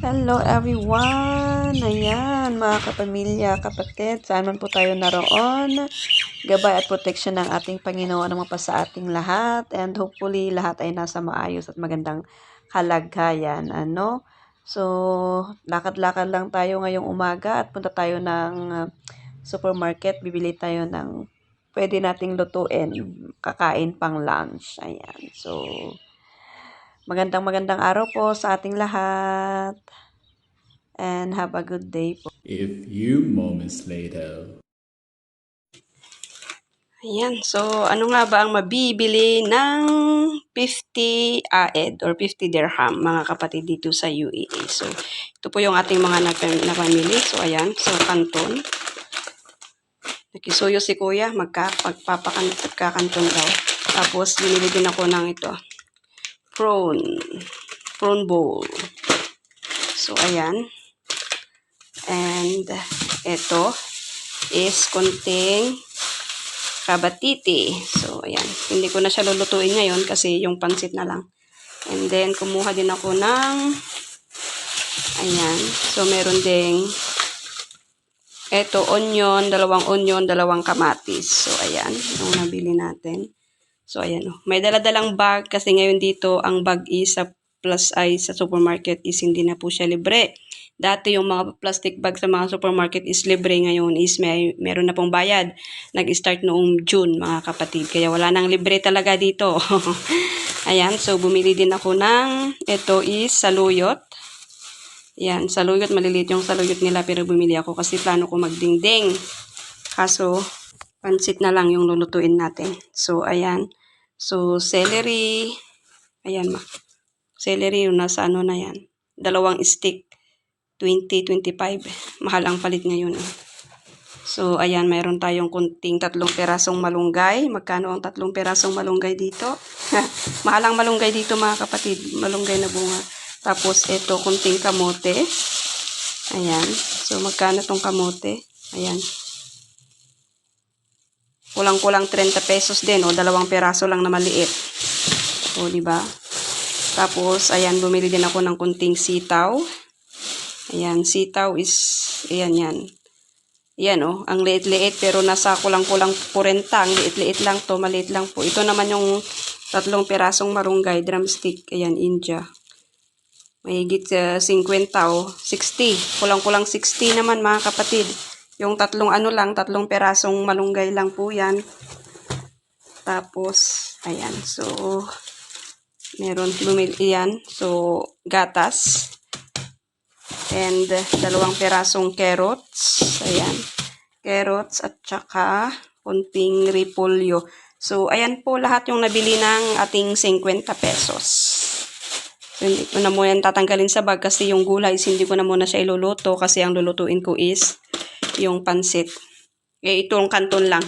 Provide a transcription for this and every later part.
Hello everyone! Ayan, mga kapamilya, kapatid, saan man po tayo naroon, gabay at protection ng ating Panginoon ang mapa sa ating lahat, and hopefully lahat ay nasa maayos at magandang kalagayan. So, lakad-lakad lang tayo ngayong umaga at punta tayo ng supermarket, bibili tayo ng pwede nating lutuin, kakain pang lunch. Ayan, so magandang araw po sa ating lahat. And have a good day po. A few moments later. Ayan, so ano nga ba ang mabibili ng 50 AED or 50 dirham mga kapatid dito sa UAE? So ito po yung ating mga napamili. So ayan, so kanton. Nakisuyo si kuya, magkakanton daw. Tapos binili din ako ng ito, prawn bowl. So ayan. And ito is konting kabatiti. So, ayan. Hindi ko na siya lulutuin ngayon kasi yung pansit na lang. And then, kumuha din ako ng ayan. So, meron ding eto, dalawang dalawang kamatis. So, ayan. Yung nabili natin. So, ayan. May daladalang bag kasi ngayon dito, ang bag is sa plus ay sa supermarket is hindi na po siya libre. Dati yung mga plastic bag sa mga supermarket is libre, ngayon is meron na pong bayad. Nag-start noong June mga kapatid. Kaya wala nang libre talaga dito. Ayan, so bumili din ako ng, ito is saluyot. Ayan, saluyot, maliliit yung saluyot nila pero bumili ako kasi plano ko magdingding. Kaso, pansit na lang yung lulutuin natin. So, ayan. So, celery. Ayan, celery yung nasa ano na yan. 2 stick. 20-25. Mahal ang palit ngayon. So, ayan, mayroon tayong kunting 3 perasong malunggay. Magkano ang 3 perasong malunggay dito? Mahal ang malunggay dito mga kapatid. Malunggay na bunga. Tapos, ito, kunting kamote. Ayan. So, magkano tong kamote? Ayan. Kulang-kulang 30 pesos din. O, 2 peraso lang na maliit. O, diba? Tapos, ayan, bumili din ako ng kunting sitaw. Ayan, sitaw is, ayan yan. Ayan ang liit-liit pero nasa kulang-kulang 40. Ang liit-liit lang to, maliit lang po. Ito naman yung 3 perasong marunggay, drumstick. Ayan, India. Mahigit 50 60. Kulang-kulang 60 naman mga kapatid. Yung 3 perasong malunggay lang po yan. Tapos, ayan. So, meron bumili yan. So, gatas. And 2 perasong carrots. Ayan. Carrots at saka kunting repolyo. So, ayan po lahat yung nabili ng ating 50 pesos. So, hindi ko na muna tatanggalin sa bag kasi yung gulay hindi ko na muna siya iluluto kasi ang lulutuin ko is yung pansit. Itong kanton lang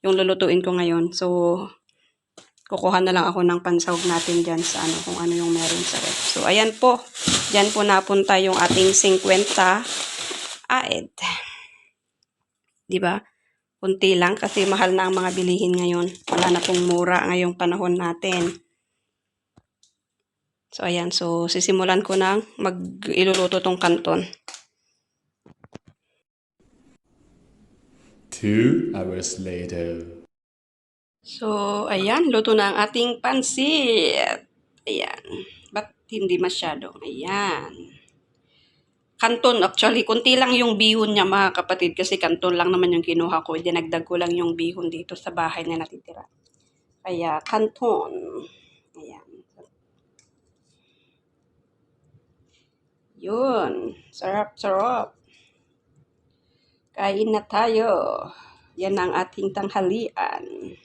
yung lulutuin ko ngayon. So, kukuha na lang ako ng pansahog natin dyan sa kung ano yung meron sa ref. So, ayan po. Dyan po napunta yung ating 50 AED. Diba? Kunti lang kasi mahal na ang mga bilihin ngayon. Wala na pong mura ngayong panahon natin. So, ayan. So, sisimulan ko na iluluto tong kanton. 2 hours later. So, ayan, luto na ang ating pansit. Ayan. Ba't hindi masyado? Ayan. Kanton, actually, kunti lang yung bihon niya mga kapatid kasi kanton lang naman yung kinuha ko. Dinagdag ko lang yung bihon dito sa bahay na natitira. Kaya, kanton. Ayan. Yun. Sarap-sarap. Kain na tayo. Yan ang ating tanghalian.